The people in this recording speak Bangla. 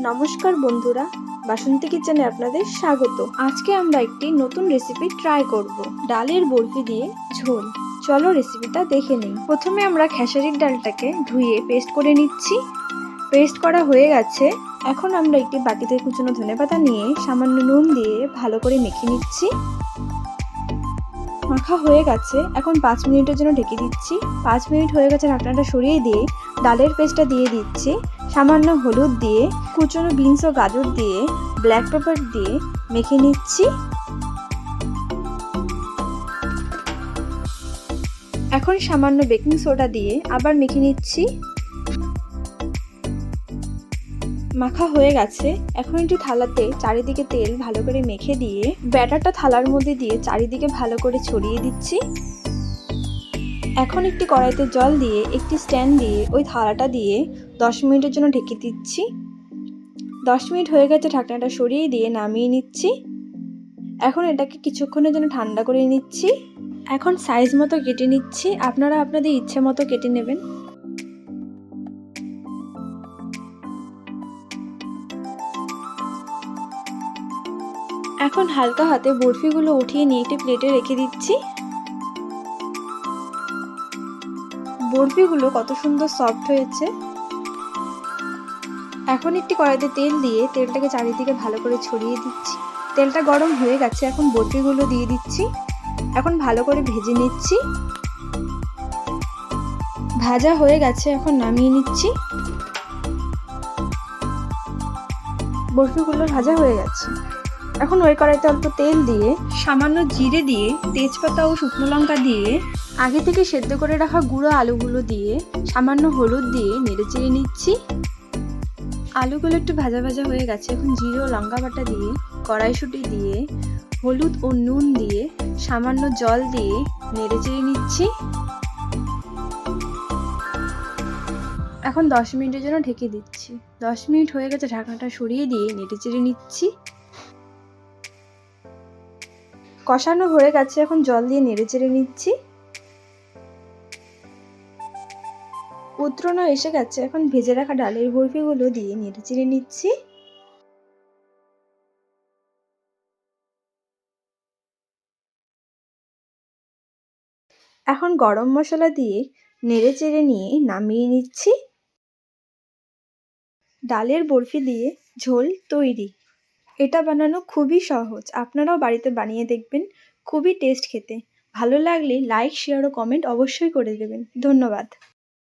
নমস্কার বন্ধুরা, বাসন্তী কিচেনে আপনাদের স্বাগত। আজকে আমরা একটি নতুন রেসিপি ট্রাই করব, ডালের বরফি দিয়ে ঝোল। চলো রেসিপিটা দেখে নিই। প্রথমে আমরা খেসারির ডালটাকে ধুয়ে পেস্ট করে নিচ্ছি। পেস্ট করা হয়ে গেছে। এখন আমরা একটি বাটিতে কুচনো ধনেপাতা নিয়ে সামান্য নুন দিয়ে ভালো করে মেখে নিচ্ছি। মাখা হয়ে গেছে। এখন 5 মিনিটের জন্য ঢেকে দিচ্ছি। 5 মিনিট হয়ে গেছে, ঢাকনাটা সরিয়ে দিয়ে ডালের পেস্টটা দিয়ে দিচ্ছি। সামান্য হলুদ দিয়ে, কুচনো বিনস ও গাজর দিয়ে, ব্ল্যাক পেপার দিয়ে মেখে নিচ্ছি। এখন সামান্য বেকিং সোডা দিয়ে আবার মেখে নিচ্ছি। মাখা হয়ে গেছে। এখন একটি থালাতে চারিদিকে তেল ভালো করে মেখে দিয়ে ব্যাটারটা থালার মধ্যে দিয়ে চারিদিকে ভালো করে ছড়িয়ে দিচ্ছি। এখন একটি কড়াইতে জল দিয়ে একটি স্ট্যান্ড দিয়ে ওই থালাটা দিয়ে 10 মিনিটের জন্য ঢেকে দিচ্ছি। 10 মিনিট হয়ে গেছে, ঢাকনাটা সরিয়ে দিয়ে নামিয়ে নিচ্ছি। এখন এটাকে কিছুক্ষণের জন্য ঠান্ডা করে নিচ্ছি। এখন সাইজ মতো কেটে নিচ্ছি। আপনারা আপনাদের ইচ্ছে মতো কেটে নেবেন। এখন হালকা হাতে বরফিগুলো উঠিয়ে নিয়ে একটি প্লেটে রেখে দিচ্ছি। বরফিগুলো কত সুন্দর সফট হয়েছে। এখন একটি কড়াইতে তেল দিয়ে তেলটাকে চারিদিকে ভালো করে ছড়িয়ে দিচ্ছি। তেলটা গরম হয়ে গেছে। এখন বরফিগুলো দিয়ে দিচ্ছি। এখন ভালো করে ভেজে নিচ্ছি। ভাজা হয়ে গেছে, এখন নামিয়ে নিচ্ছি। বরফিগুলো ভাজা হয়ে গেছে। এখন ওই কড়াইতে অল্প তেল দিয়ে সামান্য জিরে দিয়ে, তেজপাতা ও শুকনো লঙ্কা দিয়ে, আগে থেকে সেদ্ধ করে রাখা গুঁড়ো আলুগুলো দিয়ে, সামান্য হলুদ দিয়ে নেড়ে চেড়ে নিচ্ছি। আলুগুলো একটু ভাজা ভাজা হয়ে গেছে। এখন জিরে ও লঙ্কা বাটা দিয়ে, কড়াইশুঁটি দিয়ে, হলুদ ও নুন দিয়ে, সামান্য জল দিয়ে নেড়ে চেড়ে নিচ্ছি। এখন 10 মিনিটের জন্য ঢেকে দিচ্ছি। 10 মিনিট হয়ে গেছে, ঢাকনাটা সরিয়ে দিয়ে নেড়ে চেড়ে নিচ্ছি। কষানো হয়ে গেছে। এখন জল দিয়ে নেড়ে চেড়ে নিচ্ছি। উতরানো এসে গেছে। এখন ভেজে রাখা ডালের বরফিগুলো দিয়ে নেড়ে চেড়ে নিচ্ছি। এখন গরম মশলা দিয়ে নেড়ে চেড়ে নিয়ে নামিয়ে নিচ্ছি। ডালের বরফি দিয়ে ঝোল তৈরি। এটা বানানো খুবই সহজ। আপনারাও বাড়িতে বানিয়ে দেখবেন। খুবই টেস্ট খেতে। ভালো লাগলে লাইক, শেয়ার ও কমেন্ট অবশ্যই করে দেবেন। ধন্যবাদ।